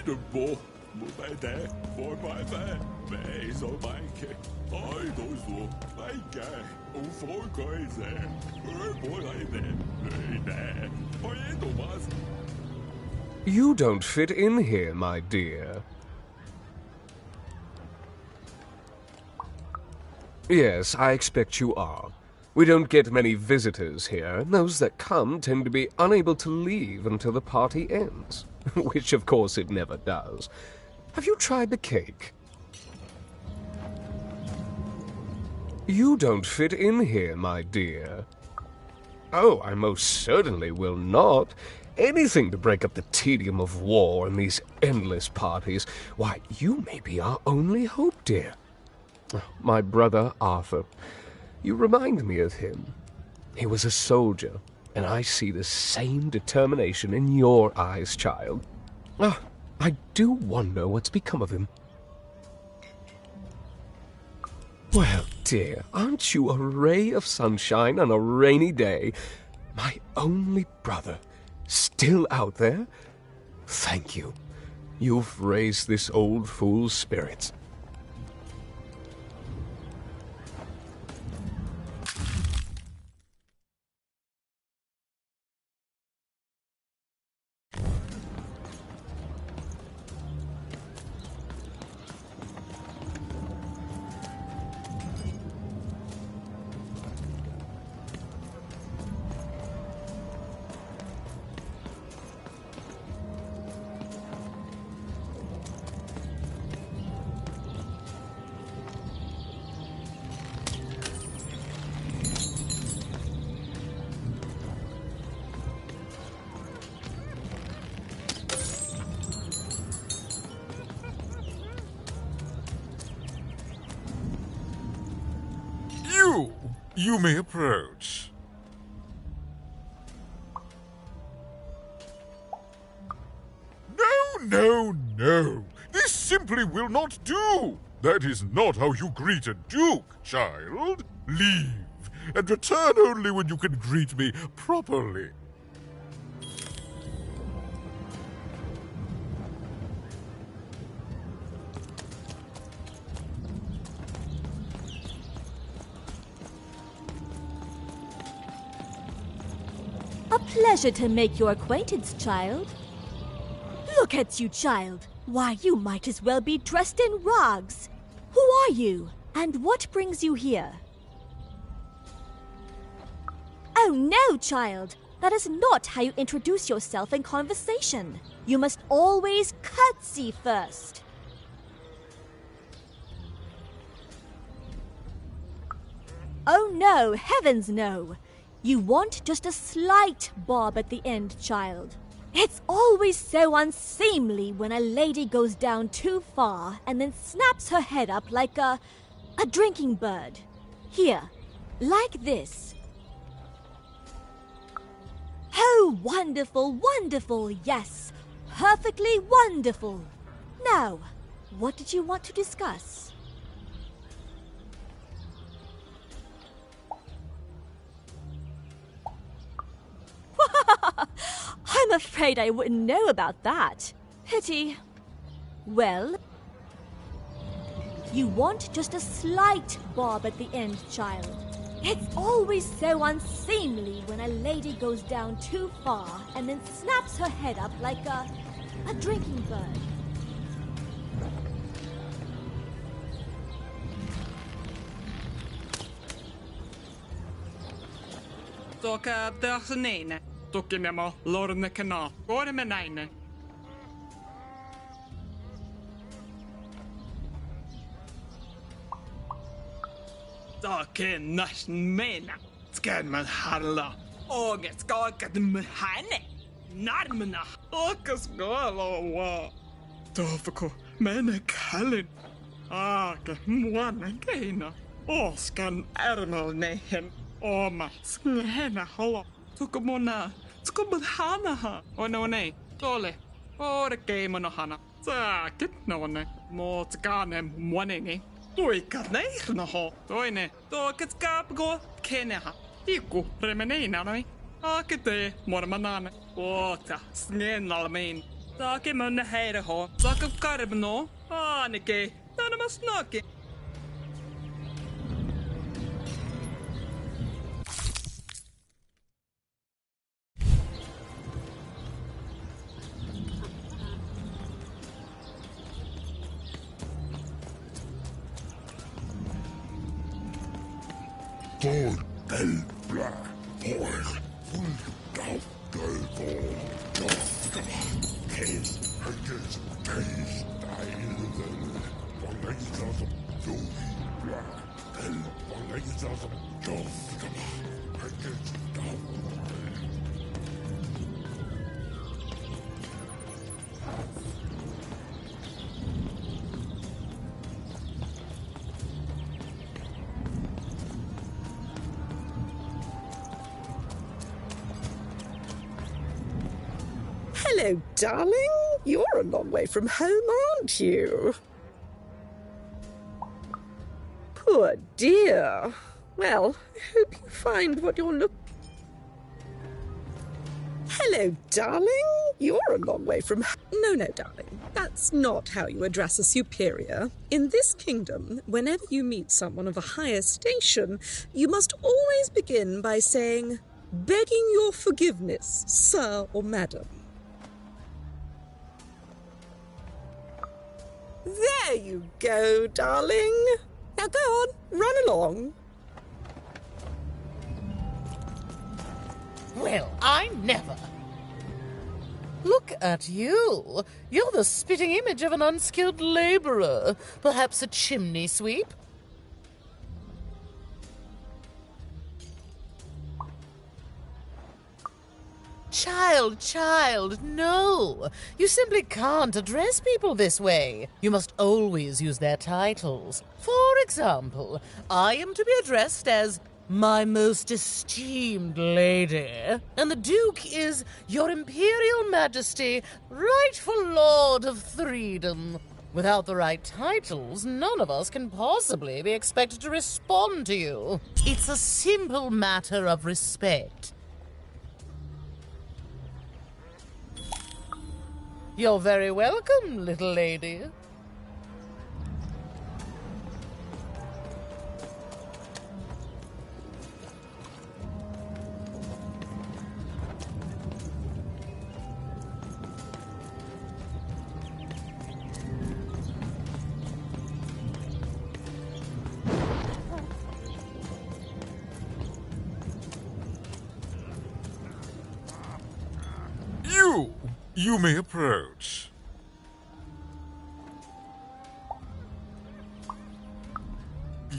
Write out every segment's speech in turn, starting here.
bo, mubede, for my fan, base of my kick. I don't know, I get, for guys there, boy, I there, Thomas. You don't fit in here, my dear. Yes, I expect you are. We don't get many visitors here, and those that come tend to be unable to leave until the party ends. Which, of course, it never does. Have you tried the cake? You don't fit in here, my dear. Oh, I most certainly will not. Anything to break up the tedium of war and these endless parties. Why, you may be our only hope, dear. My brother Arthur. You remind me of him. He was a soldier, and I see the same determination in your eyes, child. I do wonder what's become of him. Well, dear, aren't you a ray of sunshine on a rainy day? My only brother, still out there? Thank you. You've raised this old fool's spirits. You may approach. No. This simply will not do. That is not how you greet a duke, child. Leave, and return only when you can greet me properly. A pleasure to make your acquaintance, child. Look at you, child. Why, you might as well be dressed in rags. Who are you, and what brings you here? Oh, no, child. That is not how you introduce yourself in conversation. You must always curtsy first. Oh, no, heavens no. You want just a slight bob at the end, child. It's always so unseemly when a lady goes down too far and then snaps her head up like a drinking bird. Here, like this. Oh, wonderful, wonderful, yes. Perfectly wonderful. Now, what did you want to discuss? I'm afraid I wouldn't know about that. Pity. Well, you want just a slight bob at the end, child. It's always so unseemly when a lady goes down too far and then snaps her head up like a drinking bird. Toka dagsnene. Tukimemo lorne kana. Gore menaine. Toke nasn mena. Skan man harla. Oge skakat mehane. Narmena. Okas galo wa. Tofako mena kalin. Ake mwana keina. Oskan ermel nehen. Oma slena holo. Tukumona. Tukumana ha. One. Tole. Ore keimono hana. Sakit no ne. Motskanem mwanene. Tuikat no ho. Toine. Toket kapgo keneha. Iku remenina noi. Akete mormanane. Ota snenalmein. Taake munne heire ho. Sakav karbno. Aanike. Tanamas nake. Door del black foil. Full down del vol. Case. Hurkes. Case. Dial. Valleysasam. Jovi black. Del. Valleysasam. Jovi. Hurkes. Down. Hello, darling. You're a long way from home, aren't you? Poor dear. Well, I hope you find what you're looking... Hello, darling. You're a long way from... No, darling. That's not how you address a superior. In this kingdom, whenever you meet someone of a higher station, you must always begin by saying, "Begging your forgiveness, sir or madam." There you go, darling. Now go on, run along. Well, I never. Look at you. You're the spitting image of an unskilled labourer. Perhaps a chimney sweep? Child, no. You simply can't address people this way. You must always use their titles. For example, I am to be addressed as my most esteemed lady, and the Duke is Your Imperial Majesty, rightful Lord of Freedom. Without the right titles, none of us can possibly be expected to respond to you. It's a simple matter of respect. You're very welcome, little lady. You may approach.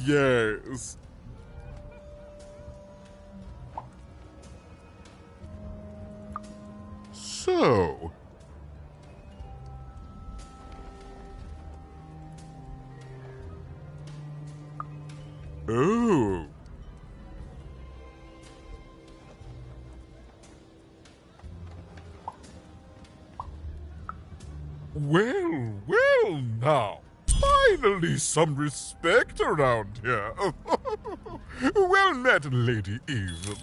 Yes. So. Oh. Well now. Finally some respect around here. Well met, Lady Even.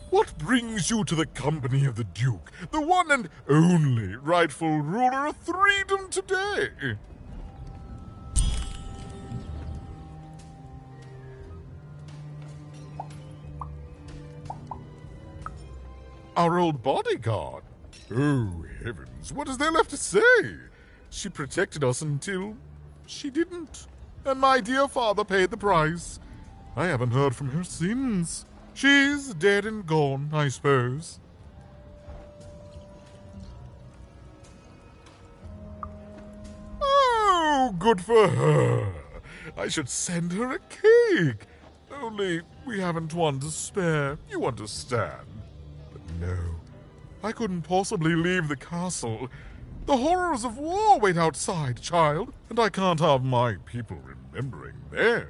What brings you to the company of the Duke, the one and only rightful ruler of freedom today? Our old bodyguard. Oh, heavens, what is there left to say? She protected us until she didn't. And my dear father paid the price. I haven't heard from her since. She's dead and gone, I suppose. Oh, good for her. I should send her a cake. Only we haven't one to spare, you understand. But no, I couldn't possibly leave the castle. The horrors of war wait outside, child, and I can't have my people remembering them.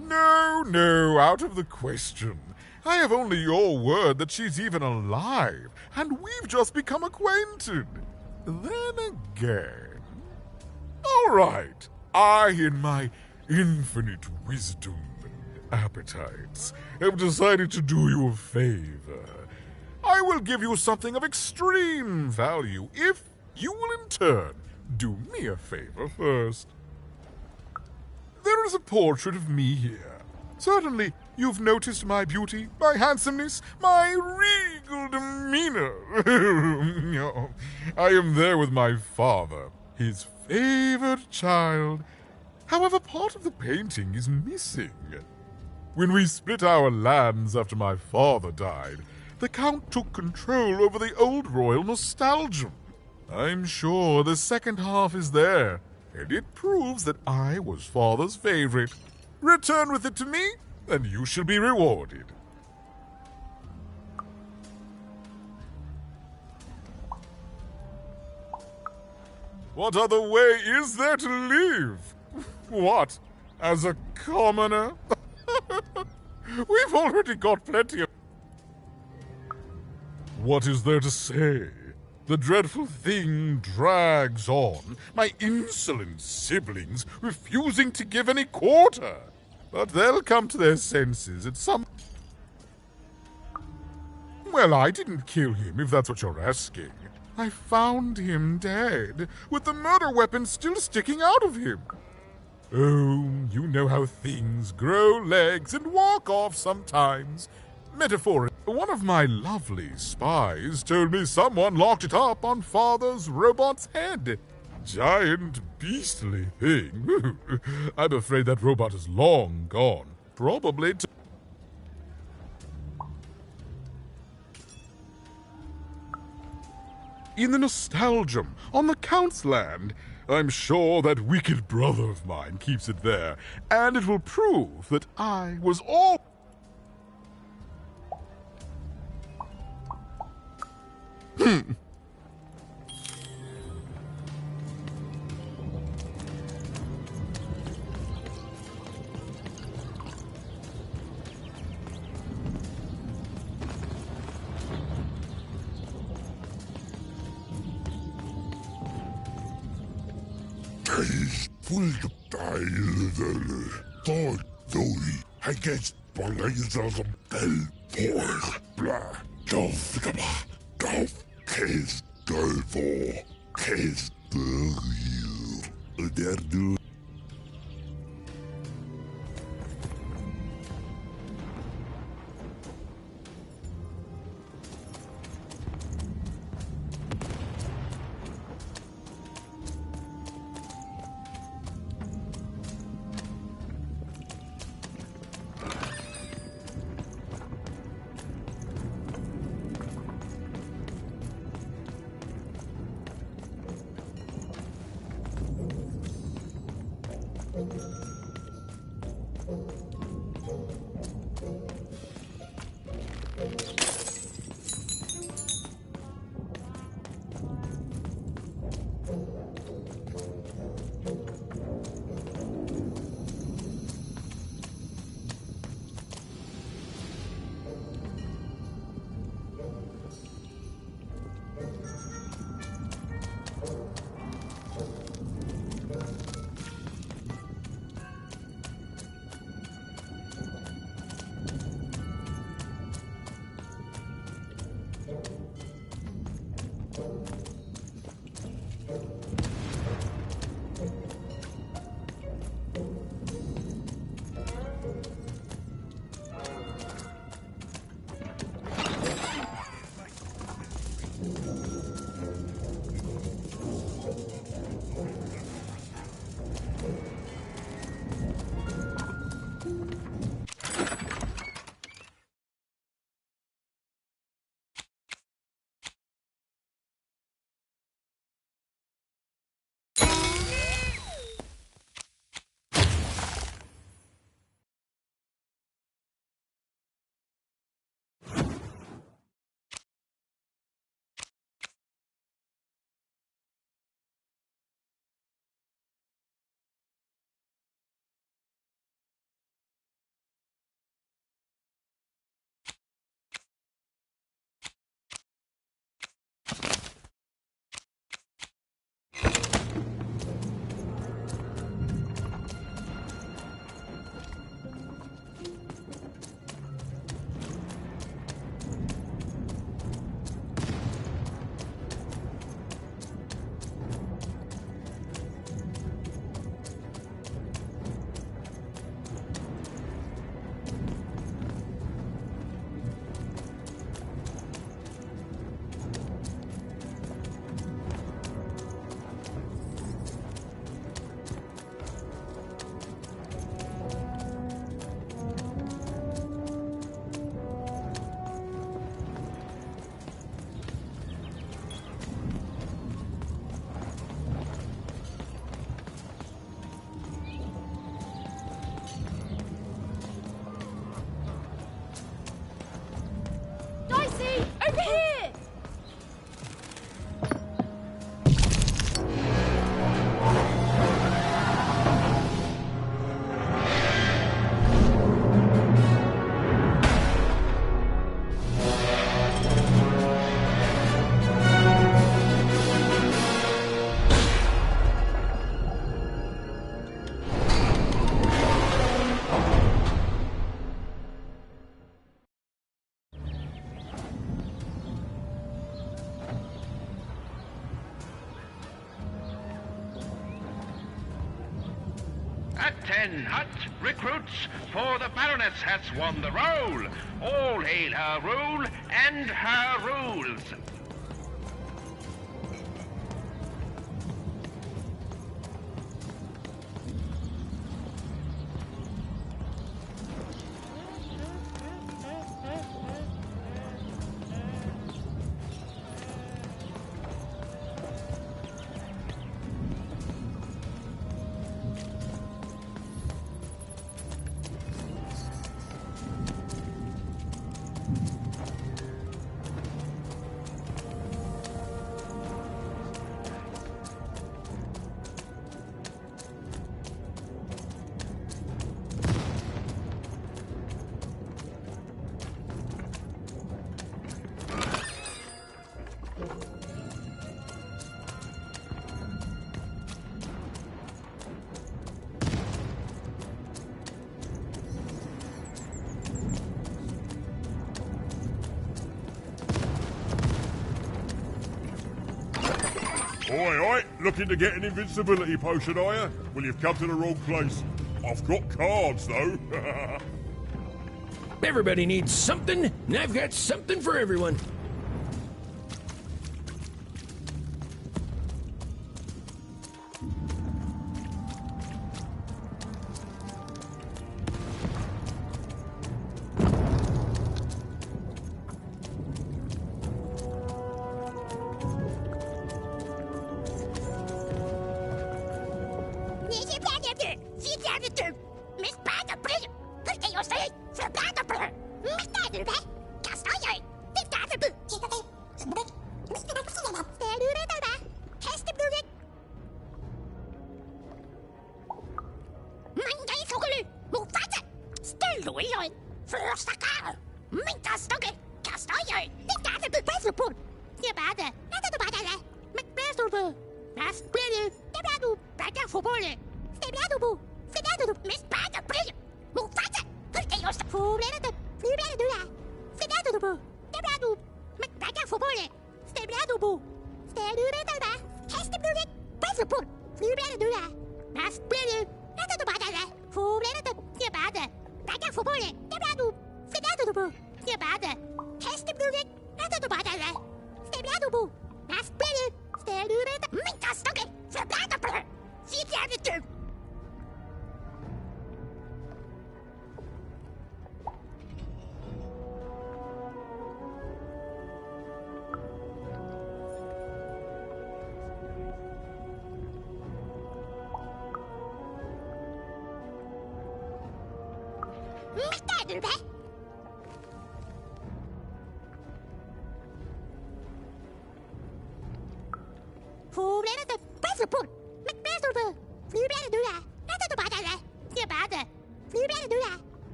No, out of the question. I have only your word that she's even alive, and we've just become acquainted. Then again... All right, I, in my infinite wisdom and appetites, have decided to do you a favor. I will give you something of extreme value if you will in turn do me a favor first. There is a portrait of me here. Certainly, you've noticed my beauty, my handsomeness, my regal demeanor. I am there with my father, his favored child. However, part of the painting is missing. When we split our lands after my father died, the Count took control over the old royal nostalgium. I'm sure the second half is there, and it proves that I was father's favorite. Return with it to me, and you shall be rewarded. What other way is there to live? What, as a commoner? We've already got plenty of... What is there to say? The dreadful thing drags on, my insolent siblings refusing to give any quarter. But they'll come to their senses at some... Well, I didn't kill him, if that's what you're asking. I found him dead, with the murder weapon still sticking out of him. Oh, you know how things grow legs and walk off sometimes. Metaphorically, one of my lovely spies told me someone locked it up on Father's robot's head. Giant, beastly thing. I'm afraid that robot is long gone. Probably to... In the nostalgium, on the Count's land, I'm sure that wicked brother of mine keeps it there, and it will prove that I was all... Hij geeft belezen del voor bla dof kaba dof kees duivel kees de hier der 10 hut recruits, for the Baroness has won the role. All hail her rule and her rules. Oi, oi! Looking to get an invincibility potion, are you? Well, you've come to the wrong place. I've got cards, though. Everybody needs something, and I've got something for everyone.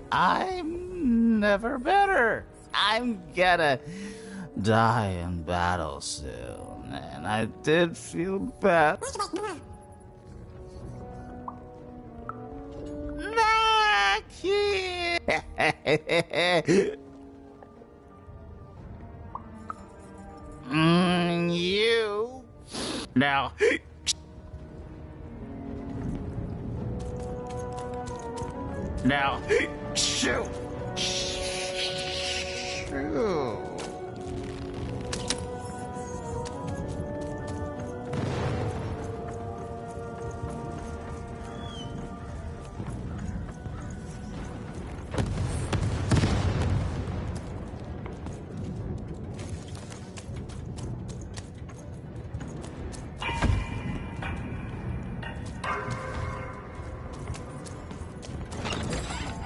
I'm never better. I'm gonna die in battle soon, and I did feel bad. Back here. You. Now. Now. Shoot. Shoot.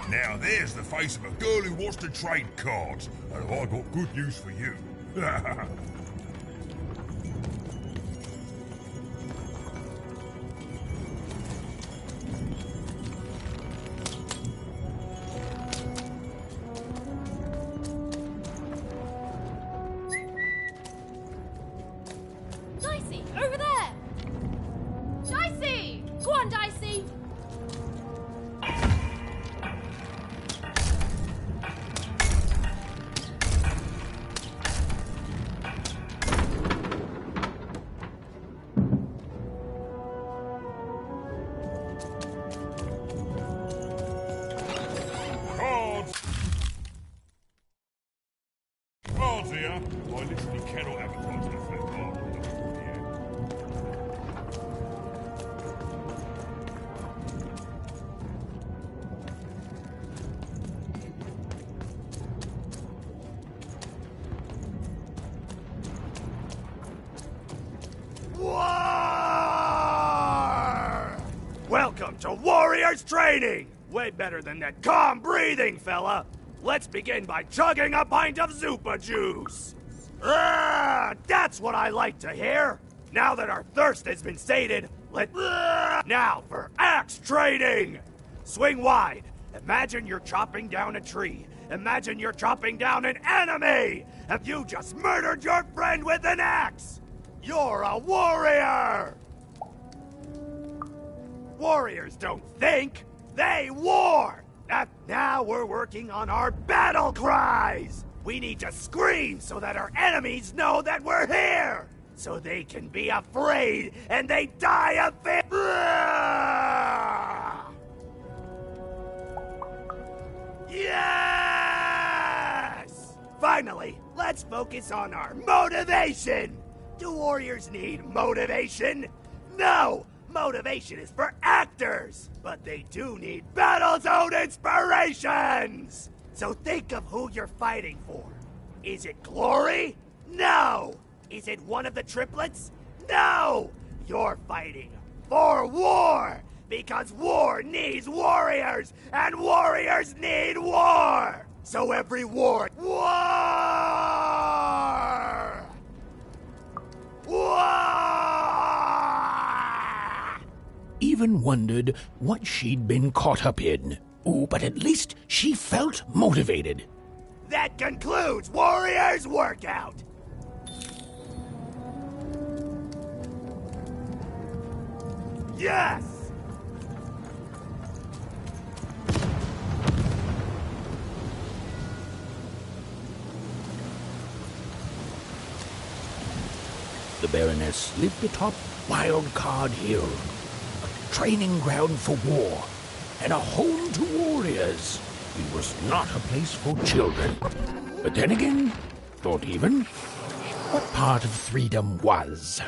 Now there's the face of a girl who wants to trade cards, and I got good news for you. Dicey, over Ja, neulich die Kero Agriculture Film. Welcome to Warriors Training! Way better than that calm breathing, fella! Let's begin by chugging a pint of Zupa juice! That's what I like to hear! Now that our thirst has been sated, now for axe training! Swing wide. Imagine you're chopping down a tree. Imagine you're chopping down an enemy! Have you just murdered your friend with an axe? You're a warrior! Warriors don't think, they war! Now we're working on our battle cries! We need to scream so that our enemies know that we're here! So they can be afraid and they die of fear! Yes! Finally, let's focus on our motivation! Do warriors need motivation? No! Motivation is for actors, but they do need battle zone inspirations! So think of who you're fighting for. Is it glory? No! Is it one of the triplets? No! You're fighting for war! Because war needs warriors, and warriors need war! So every war... War! War! Even wondered what she'd been caught up in. Ooh, but at least she felt motivated. That concludes Warriors Workout! Yes! The Baroness lived atop Wildcard Hill, a training ground for war, and a home to warriors. It was not a place for children. But then again, thought even, what part of freedom was?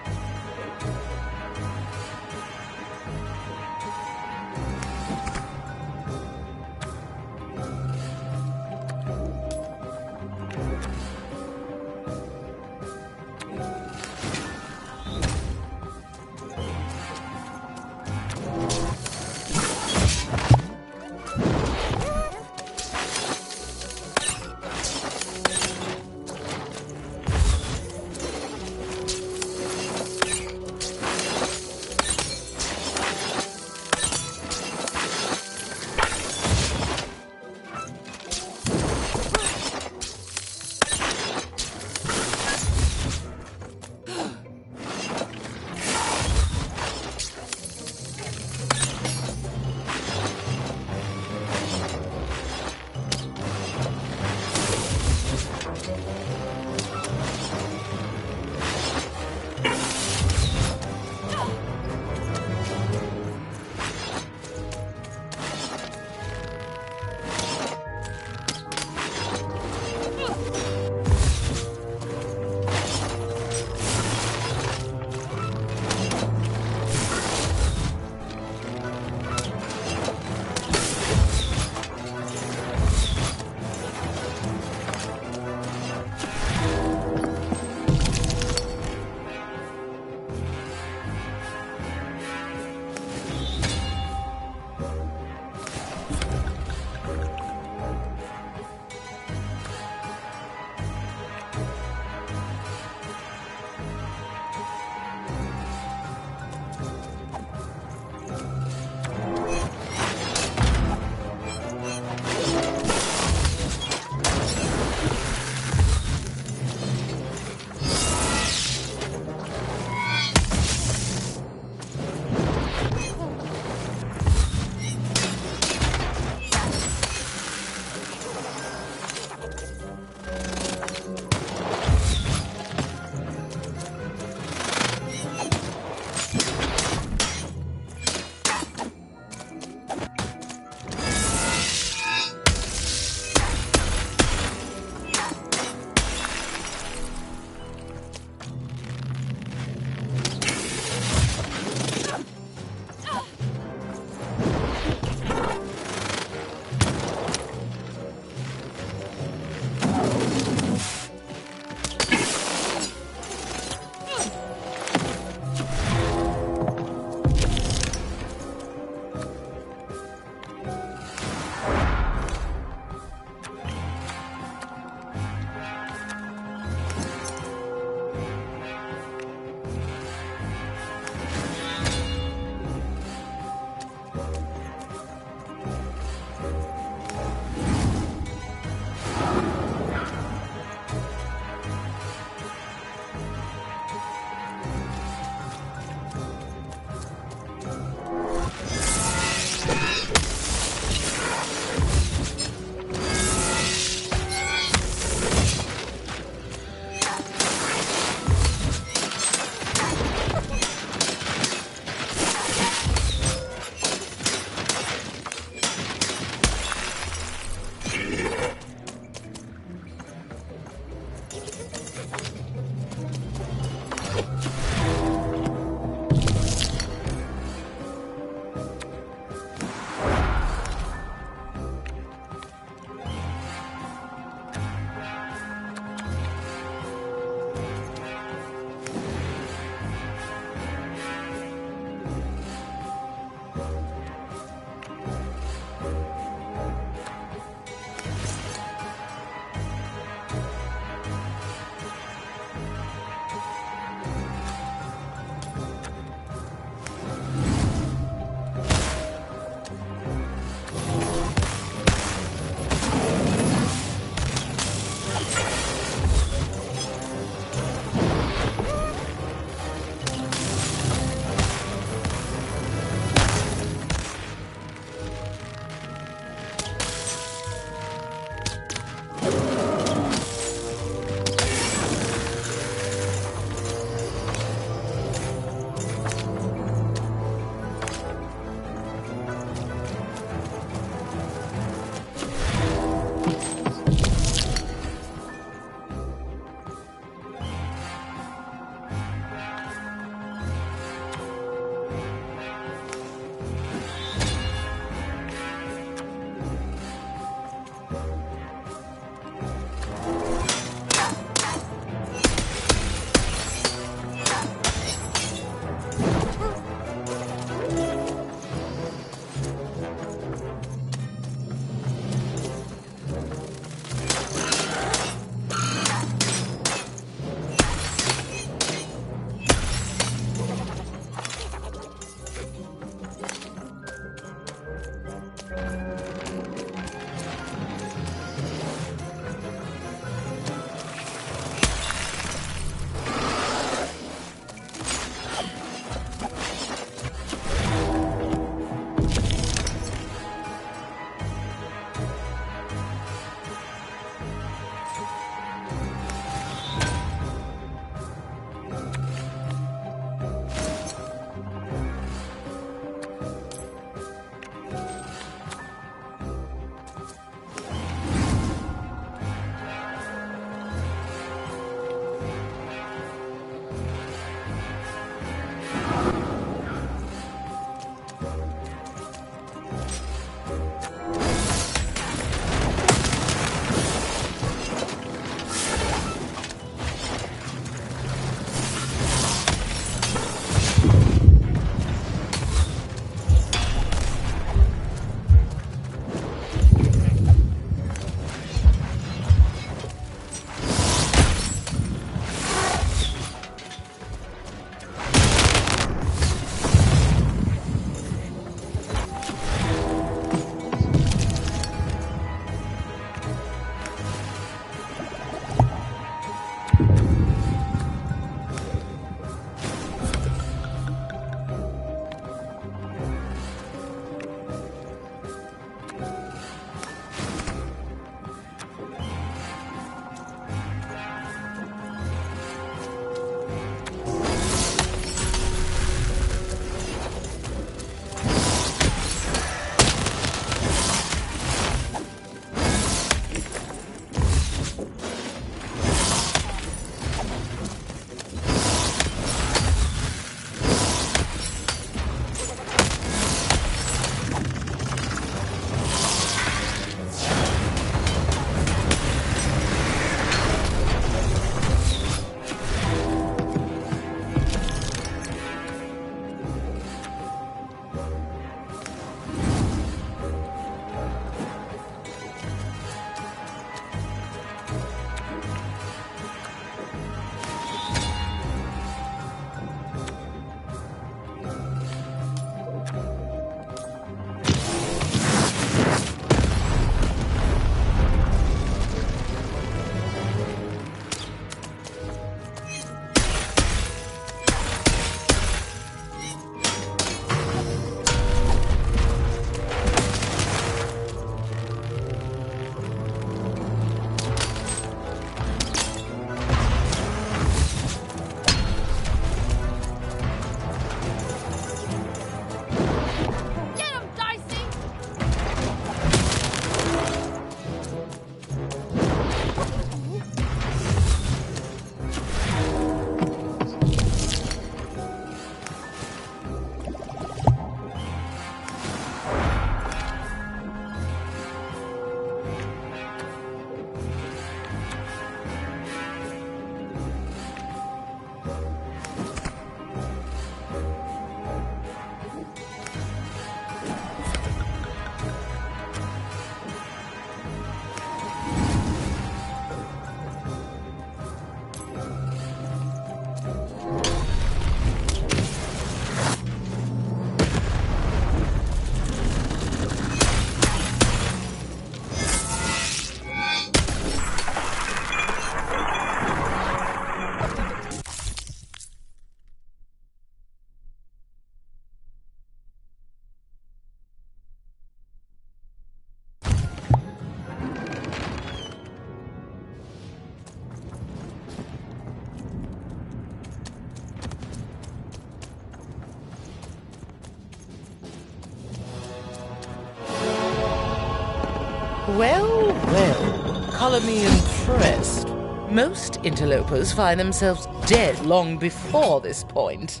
Well, well, color me impressed. Most interlopers find themselves dead long before this point.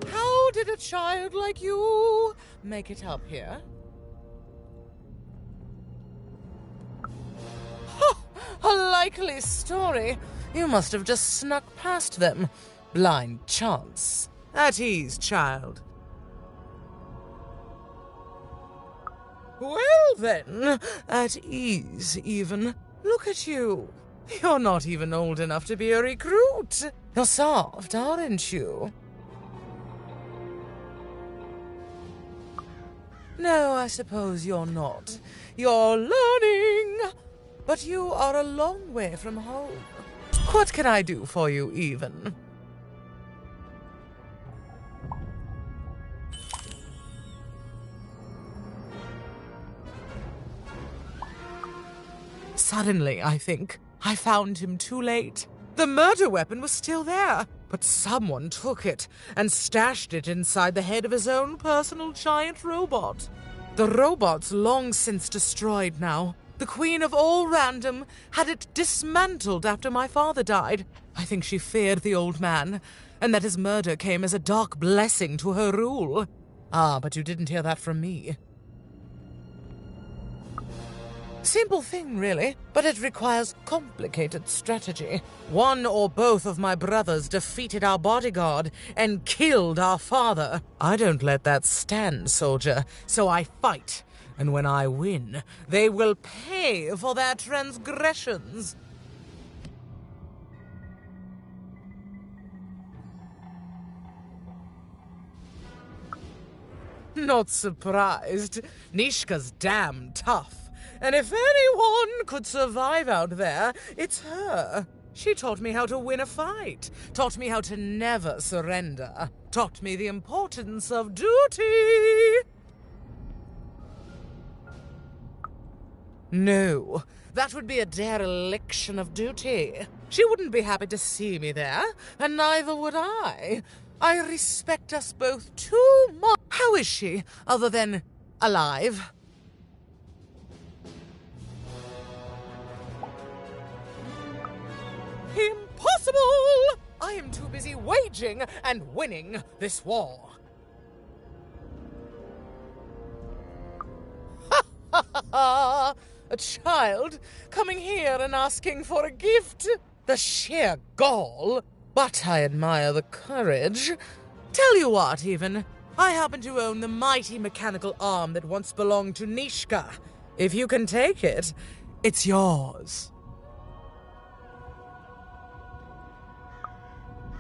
How did a child like you make it up here? A likely story. You must have just snuck past them. Blind chance. At ease, child. Well then, at ease even. Look at you. You're not even old enough to be a recruit. You're soft, aren't you? No, I suppose you're not. You're learning. But you are a long way from home. What can I do for you, even? Suddenly, I think, I found him too late. The murder weapon was still there, but someone took it and stashed it inside the head of his own personal giant robot. The robot's long since destroyed now. The Queen of All Random had it dismantled after my father died. I think she feared the old man, and that his murder came as a dark blessing to her rule. Ah, but you didn't hear that from me. Simple thing, really, but it requires complicated strategy. One or both of my brothers defeated our bodyguard and killed our father. I don't let that stand, soldier, so I fight. And when I win, they will pay for their transgressions. Not surprised. Nishka's damn tough. And if anyone could survive out there, it's her. She taught me how to win a fight, taught me how to never surrender, taught me the importance of duty. No, that would be a dereliction of duty. She wouldn't be happy to see me there, and neither would I. I respect us both too much. How is she, other than alive? Impossible! I am too busy waging and winning this war. Ha ha ha ha! A child coming here and asking for a gift? The sheer gall! But I admire the courage. Tell you what, even, I happen to own the mighty mechanical arm that once belonged to Nishka. If you can take it, it's yours.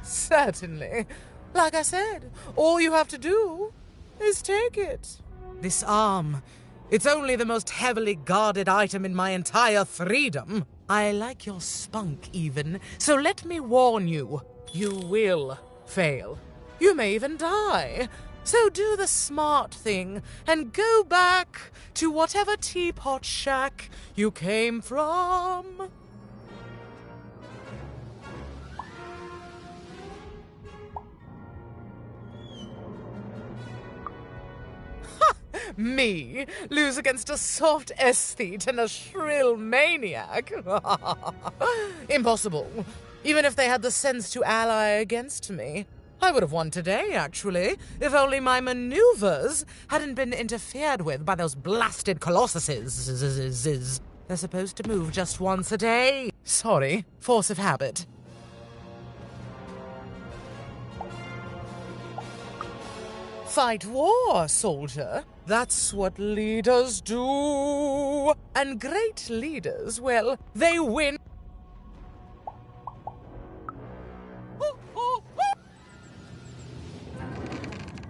Certainly. Like I said, all you have to do is take it. This arm, it's only the most heavily guarded item in my entire freedom. I like your spunk, even, so let me warn you. You will fail. You may even die. So do the smart thing and go back to whatever teapot shack you came from. Me lose against a soft aesthete and a shrill maniac? Impossible. Even if they had the sense to ally against me. I would have won today, actually, if only my maneuvers hadn't been interfered with by those blasted colossuses. They're supposed to move just once a day. Sorry, force of habit. Fight war, soldier. That's what leaders do. And great leaders, well, they win.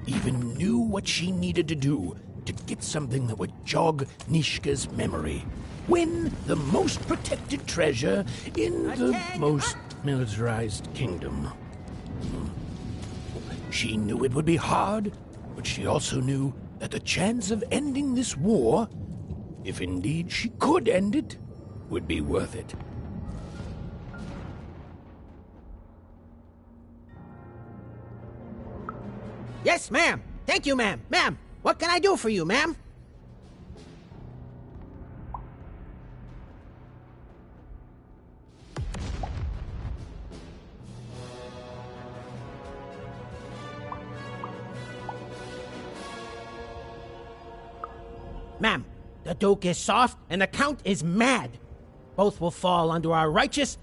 Even knew what she needed to do to get something that would jog Nishka's memory. Win the most protected treasure in the most militarized kingdom. She knew it would be hard, but she also knew that the chance of ending this war, if indeed she could end it, would be worth it. Yes, ma'am. Thank you, ma'am. Ma'am, what can I do for you, ma'am? Ma'am, the Duke is soft and the Count is mad. Both will fall under our righteous...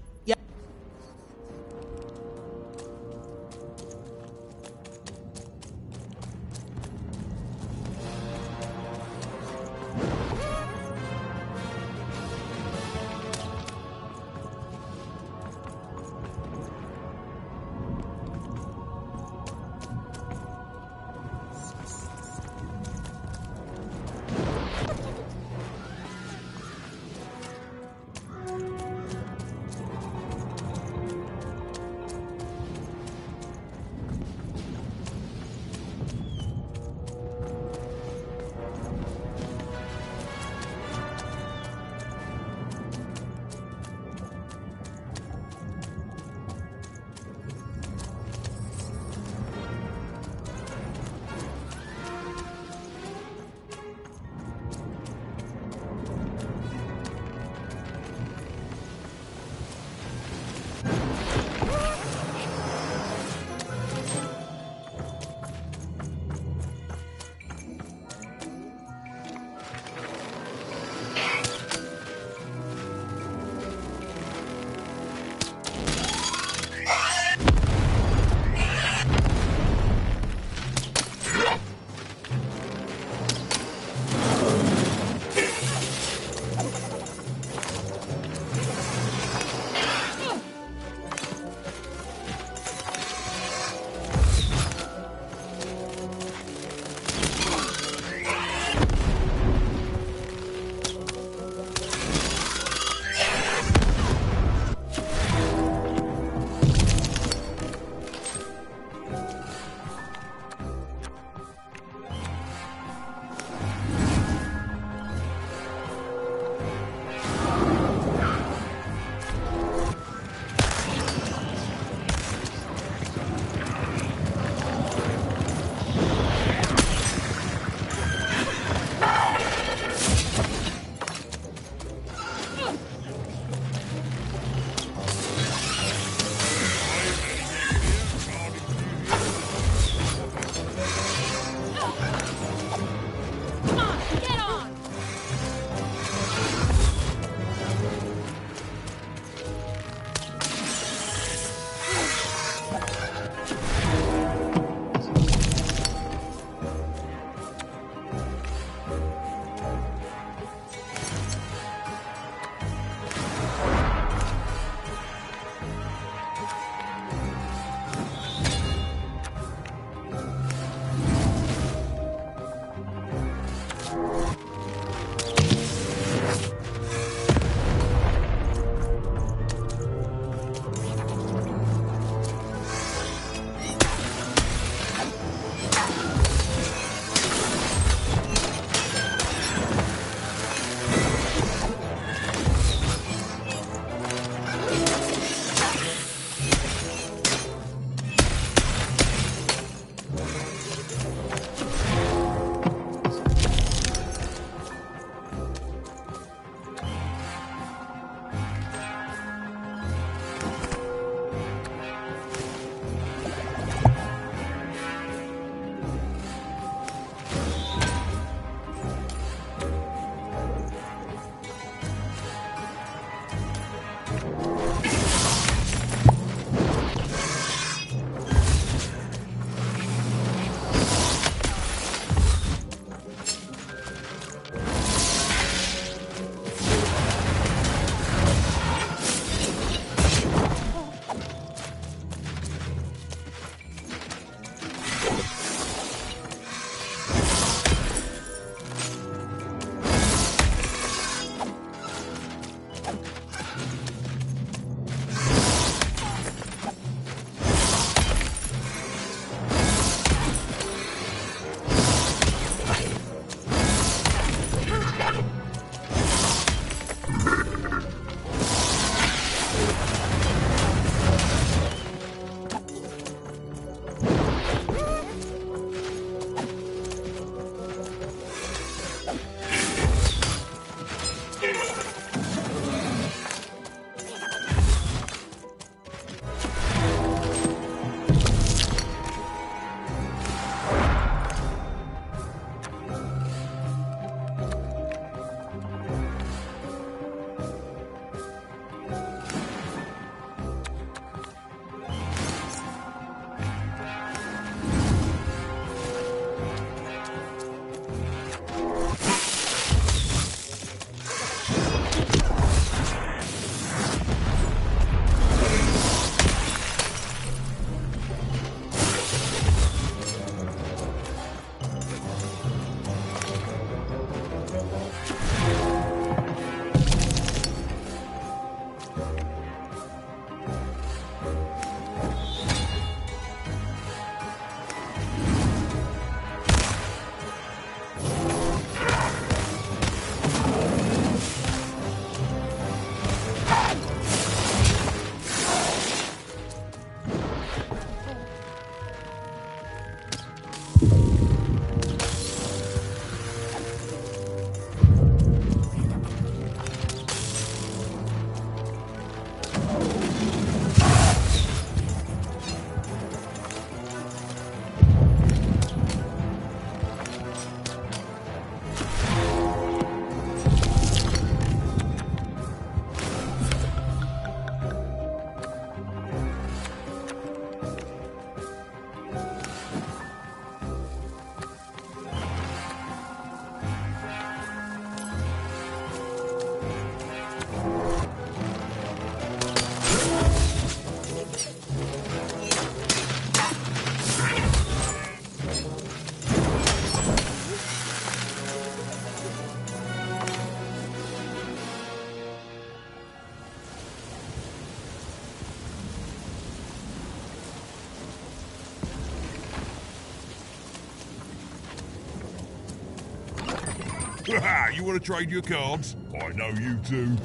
You want to trade your cards? I know you do.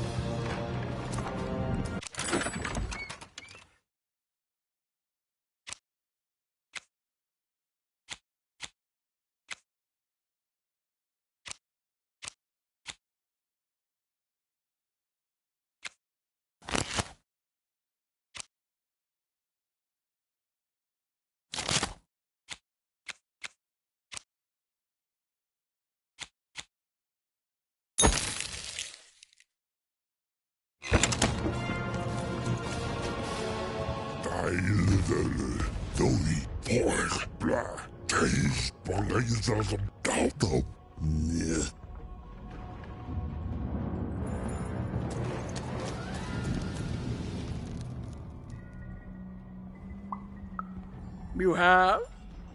You have?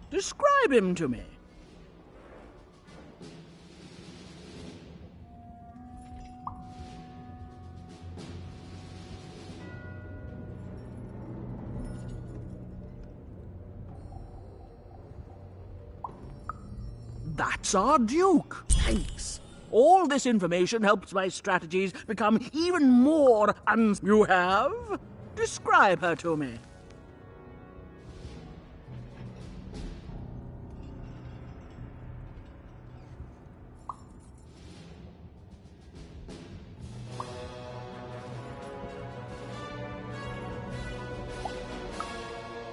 Describe him to me. That's our Duke. Thanks. All this information helps my strategies become even more You have? Describe her to me.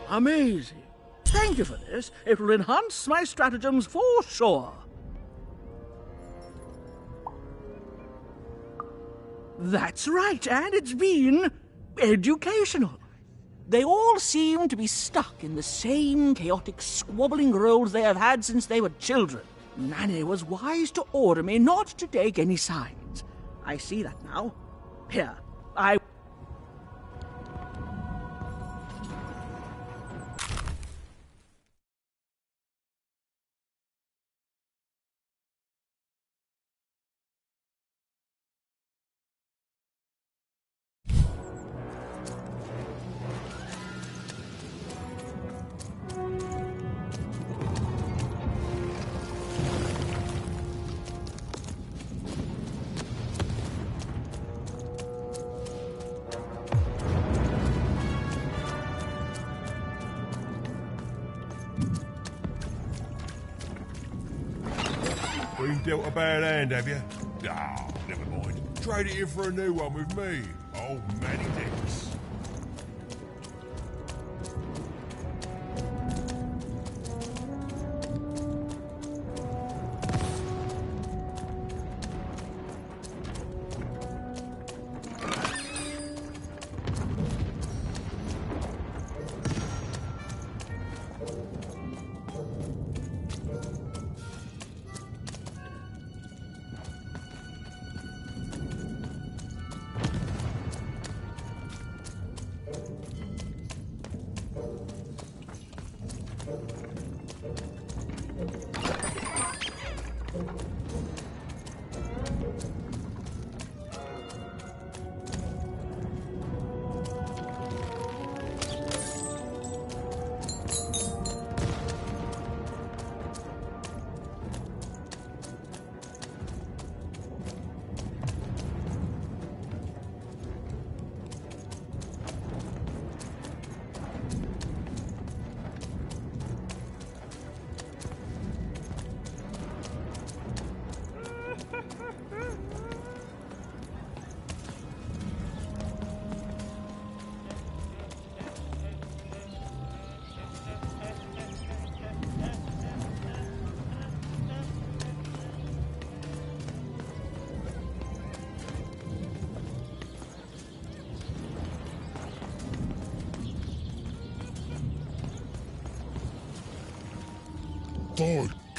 Amazing. Thank you for this. It will enhance my stratagems for sure. That's right, and it's been educational. They all seem to be stuck in the same chaotic, squabbling roles they have had since they were children. Nanny was wise to order me not to take any sides. I see that now. Here, I... Been dealt a bad hand, have you? Ah, never mind. Trade it in for a new one with me. Old Matty Dix.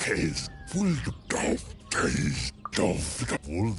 Kees, voel de dof, Kees, dof, voel.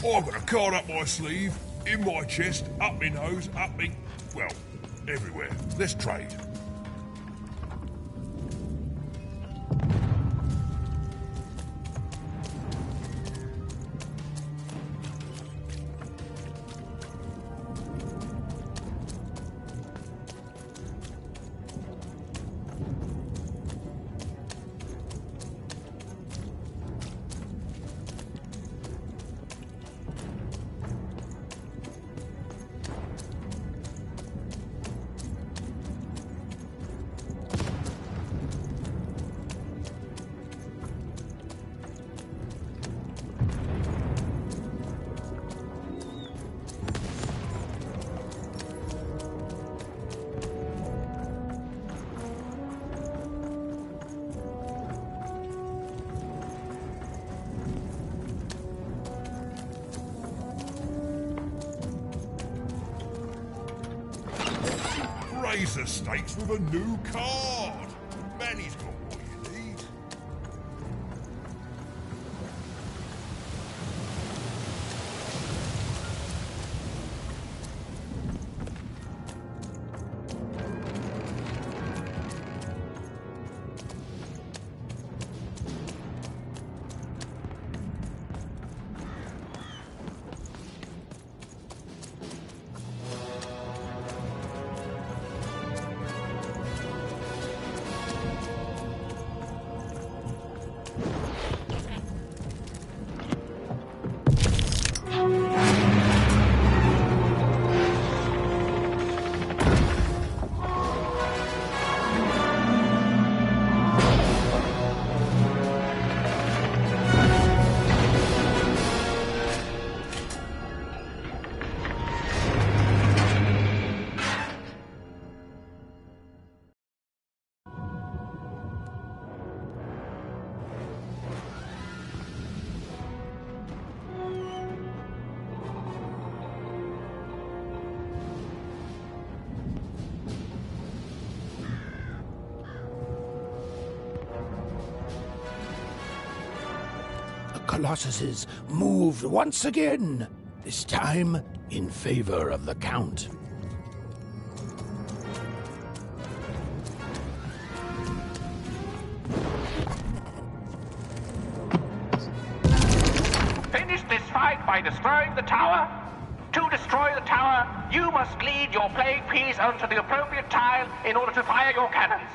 I've got a card up my sleeve, in my chest, up my nose, up me... well, everywhere. Let's trade. Raise the stakes with a new card. Manny's got what you need. Colossuses moved once again, this time in favor of the Count. Finish this fight by destroying the tower. To destroy the tower, you must lead your plague piece onto the appropriate tile in order to fire your cannons.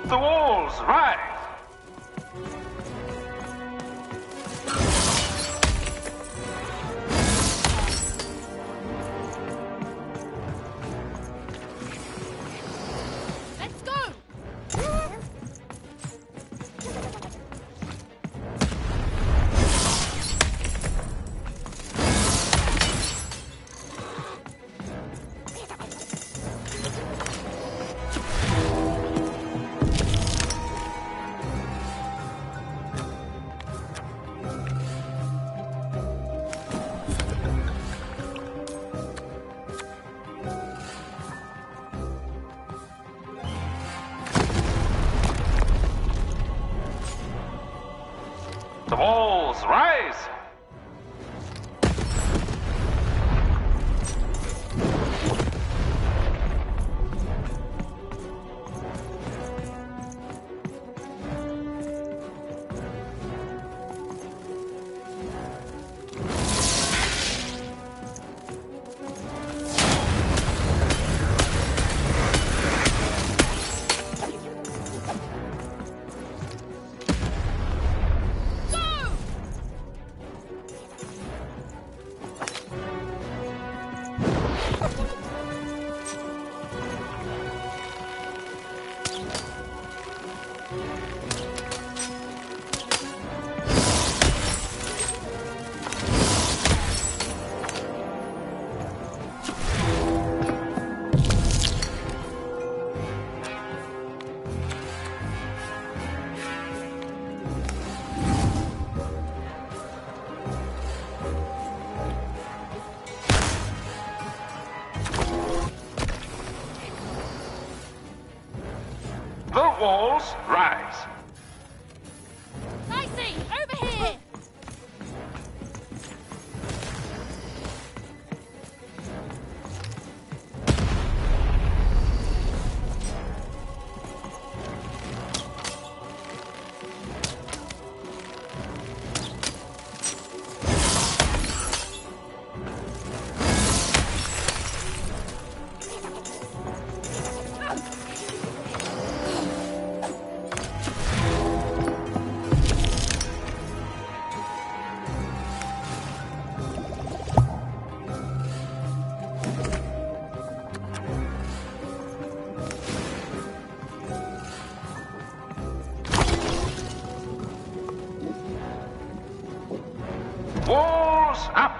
The walls rise. Let's go! walls rise. Dicey, over here! Walls up.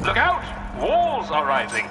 Look out! Walls are rising.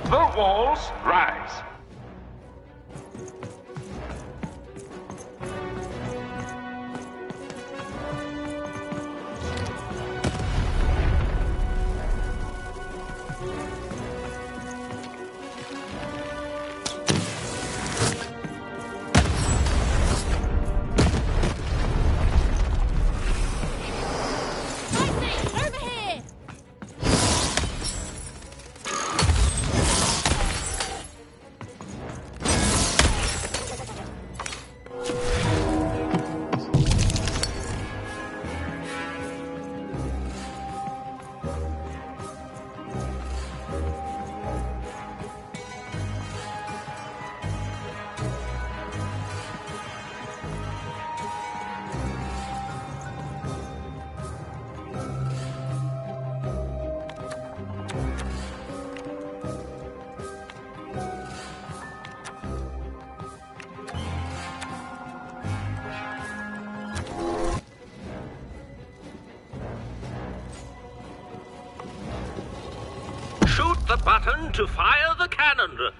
The walls rise. Over here! Shoot the button to fire the cannon.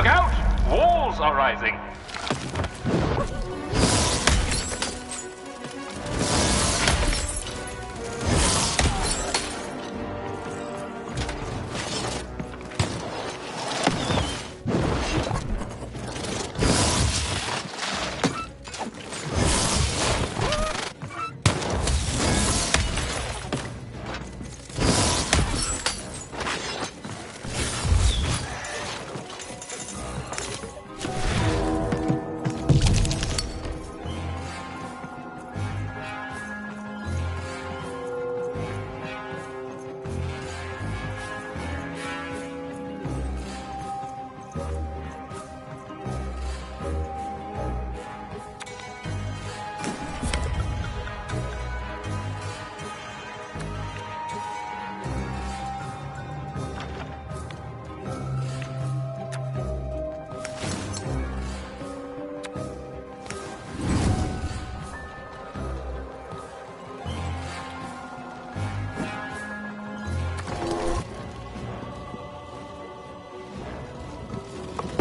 Look out! Walls are rising.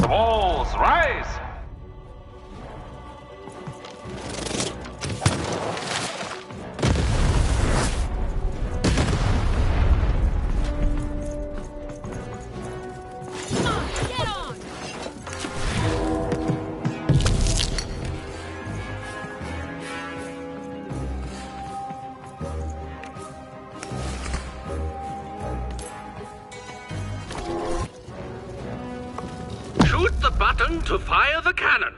Walls rise! Shoot the button to fire the cannon.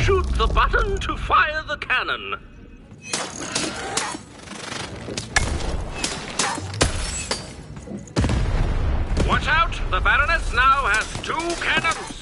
Shoot the button to fire the cannon. Watch out! The Baroness now has 2 cannons.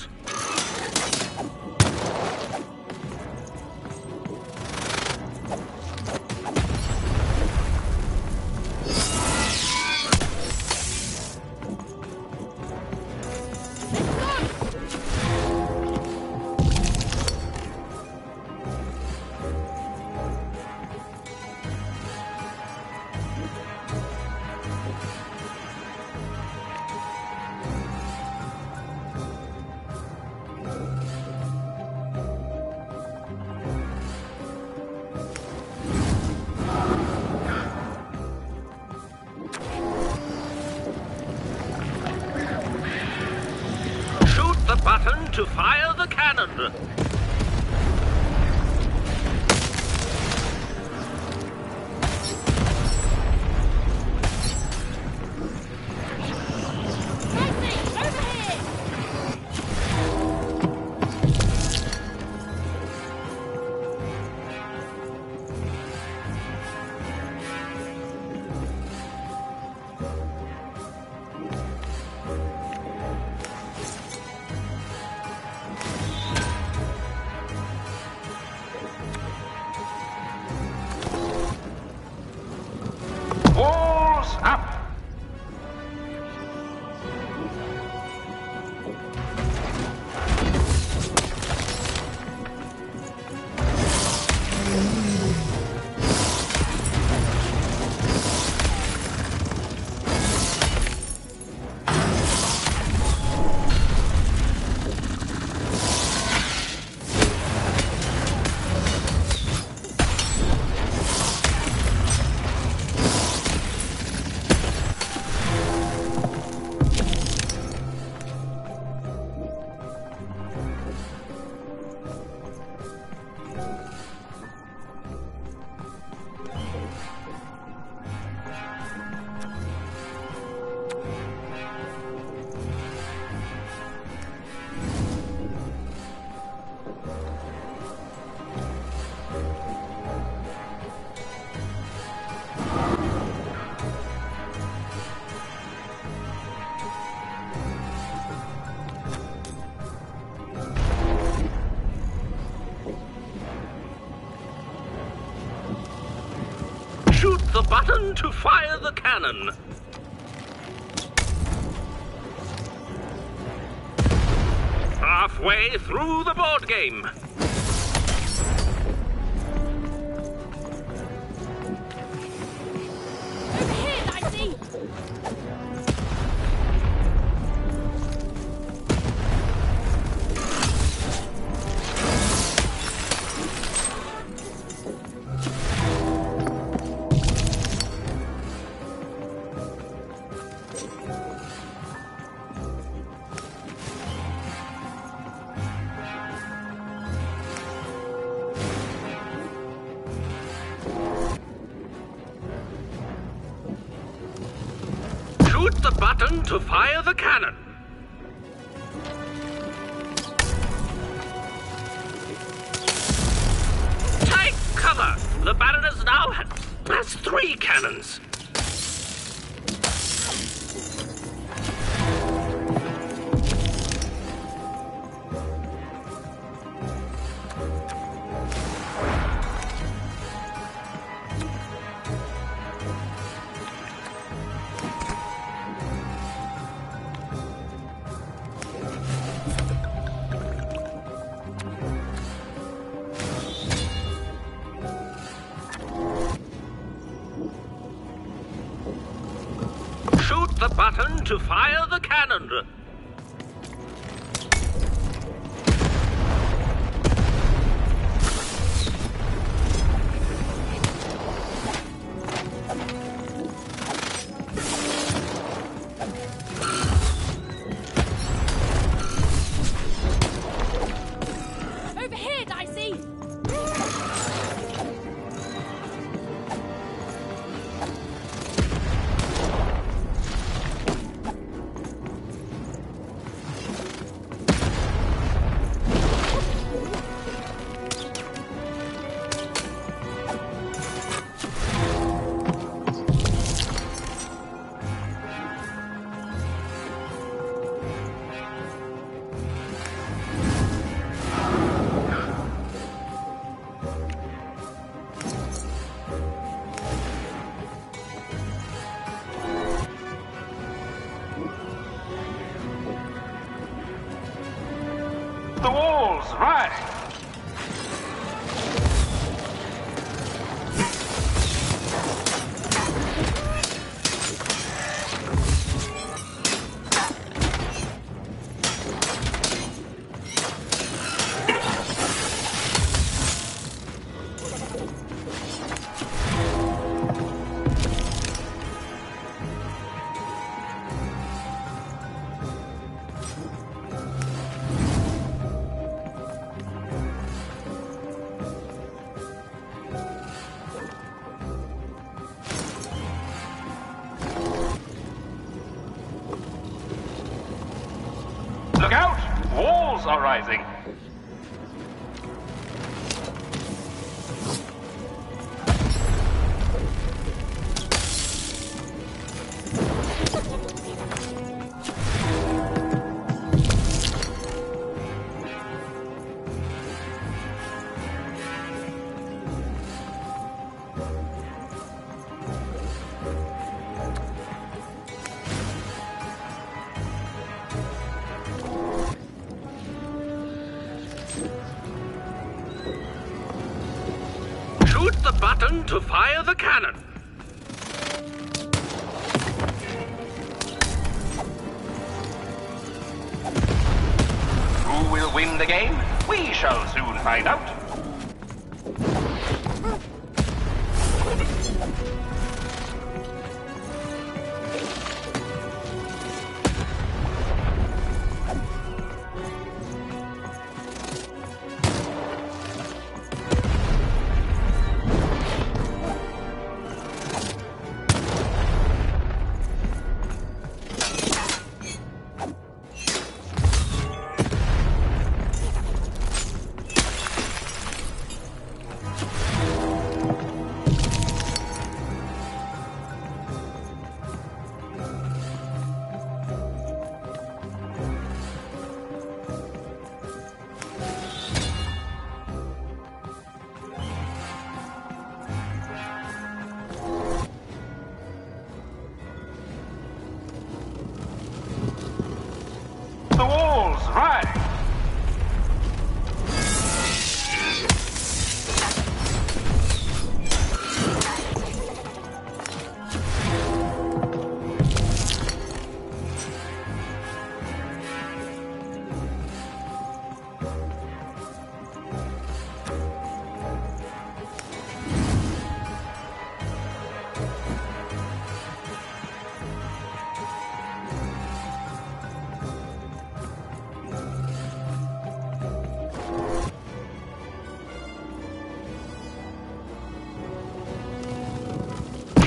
The button to fire the cannon. button to fire the cannon. Halfway through the board game. Overhead, I see! Shoot the button to fire the cannon. Take cover! The Baroness now has 3 cannons. Shoot the button to fire the cannon. Overhead, I see! The walls, rise! Look out! Walls are rising. Shoot the button to fire the cannon. Who will win the game? We shall soon find out. the walls, right?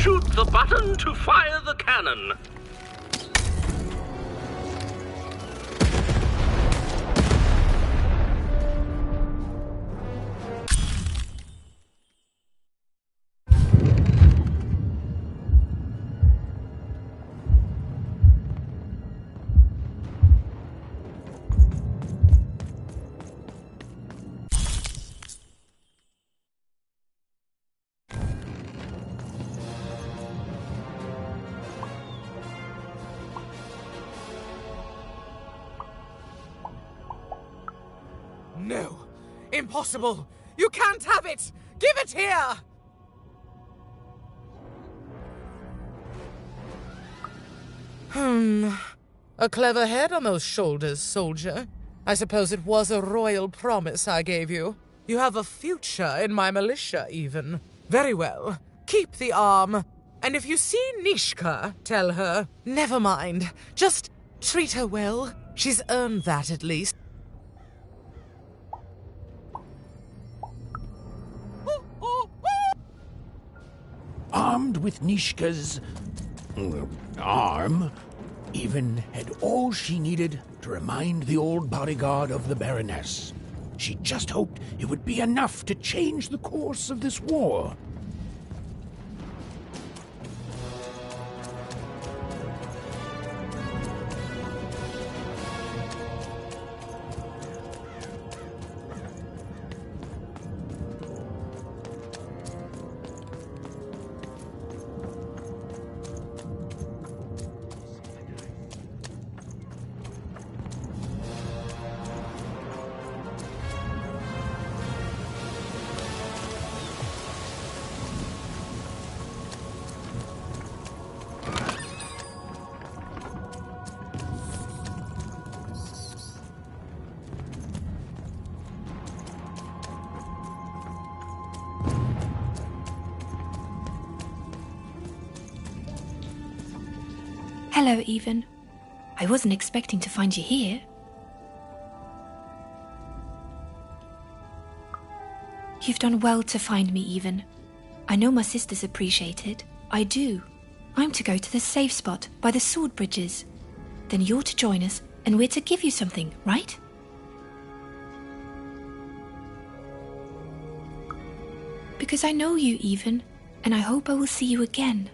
Shoot the button to fire the cannon. No! Impossible! You can't have it! Give it here! A clever head on those shoulders, soldier. I suppose it was a royal promise I gave you. You have a future in my militia, even. Very well. Keep the arm. And if you see Nishka, tell her, never mind. Just treat her well. She's earned that, at least. Armed with Nishka's arm, Even had all she needed to remind the old bodyguard of the Baroness. She just hoped it would be enough to change the course of this war. Hello, Even. I wasn't expecting to find you here. You've done well to find me, Even. I know my sisters appreciate it. I do. I'm to go to the safe spot by the sword bridges. Then you're to join us, and we're to give you something, right? Because I know you, Even, and I hope I will see you again.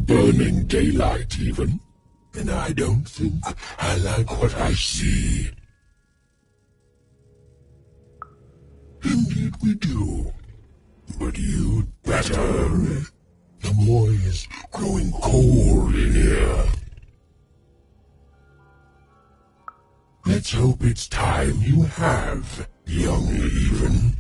Burning daylight, even. And I don't think I like what I see. Indeed we do. But you'd better. The moor is growing cold in here. Let's hope it's time you have, young Even.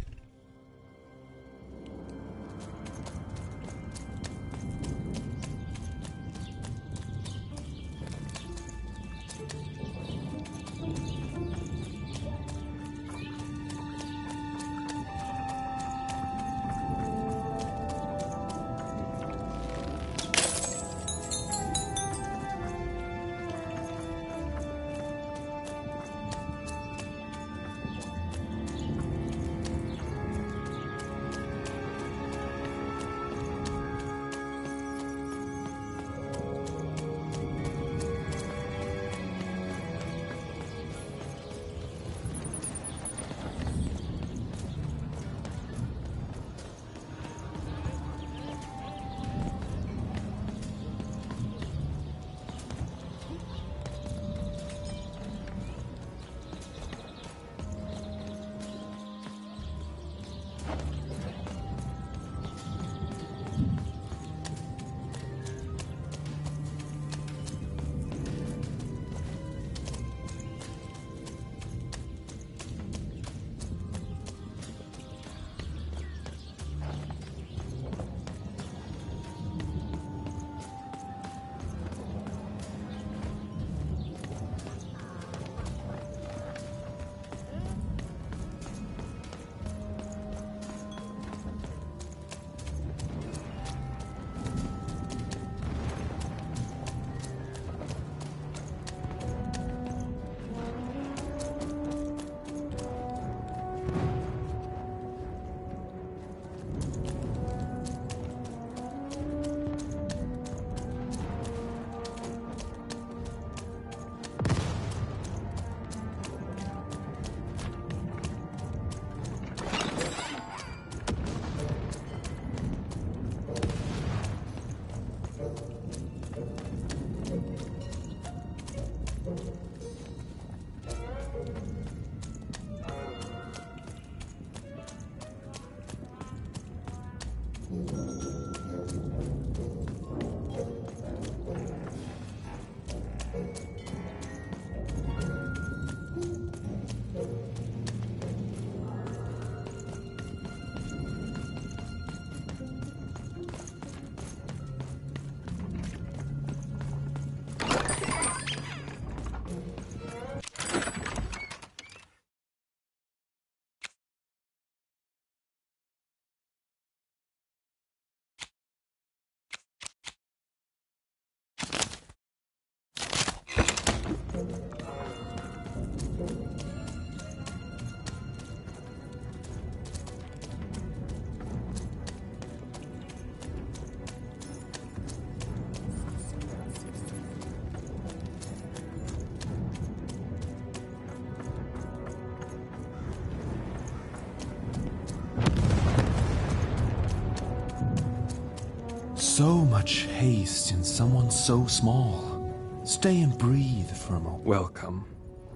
So much haste in someone so small. Stay and breathe for a moment. Welcome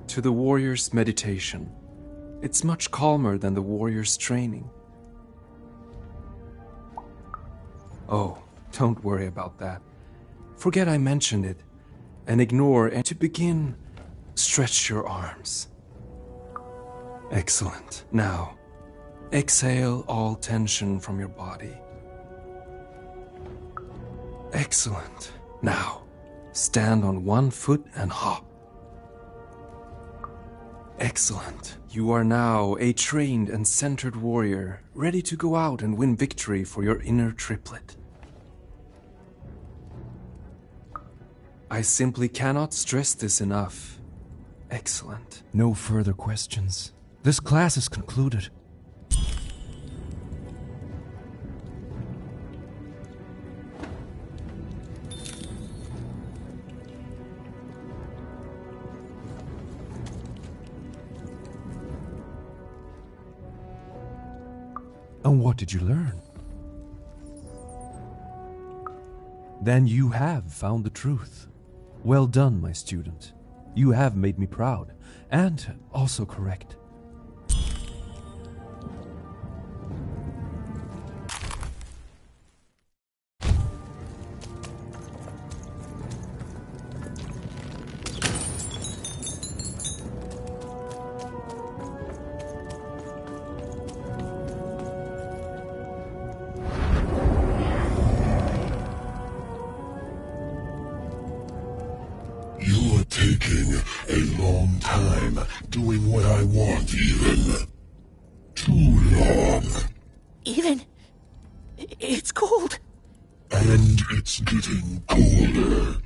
to the warrior's meditation. It's much calmer than the warrior's training. Oh, don't worry about that. Forget I mentioned it, and ignore, and to begin, stretch your arms. Excellent. Now, exhale all tension from your body. Excellent. Now, stand on one foot and hop. Excellent. You are now a trained and centered warrior, ready to go out and win victory for your inner triplet. I simply cannot stress this enough. Excellent. No further questions. This class is concluded. And what did you learn? Then you have found the truth. Well done, my student. You have made me proud, and also correct. You're taking a long time doing what I want, even. Too long. Even? It's cold. And it's getting colder.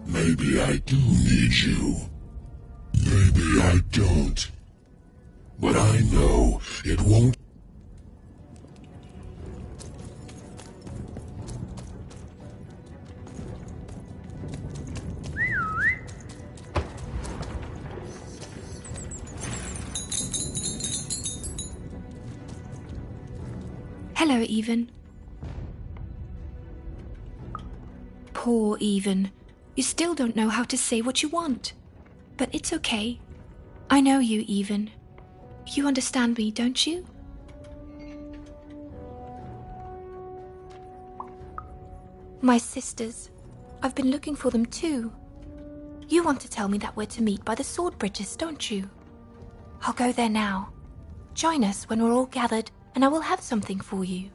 Maybe I do need you. Maybe I don't. But I know it won't. Hello, Even. Poor Even. You still don't know how to say what you want. But it's okay. I know you, Even. You understand me, don't you? My sisters. I've been looking for them too. You want to tell me that we're to meet by the sword bridges, don't you? I'll go there now. Join us when we're all gathered, and I will have something for you.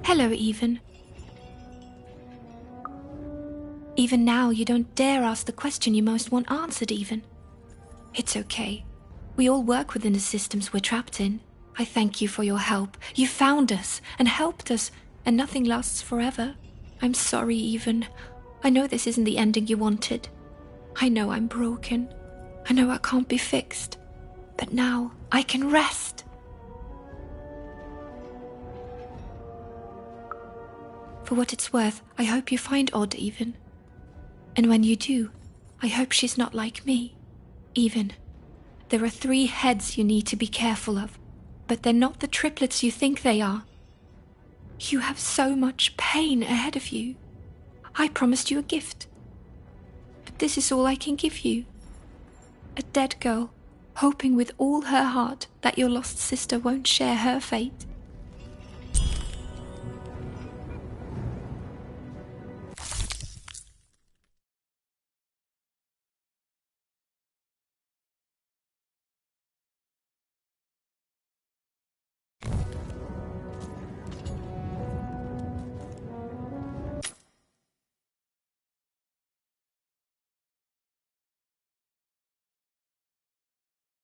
Hello, Even. Even now, you don't dare ask the question you most want answered, Even. It's okay. We all work within the systems we're trapped in. I thank you for your help. You found us and helped us, and nothing lasts forever. I'm sorry, Even. I know this isn't the ending you wanted. I know I'm broken. I know I can't be fixed. But now I can rest. For what it's worth, I hope you find Odd, Even. And when you do, I hope she's not like me. Even. There are 3 heads you need to be careful of, but they're not the triplets you think they are. You have so much pain ahead of you. I promised you a gift. But this is all I can give you. A dead girl hoping with all her heart that your lost sister won't share her fate.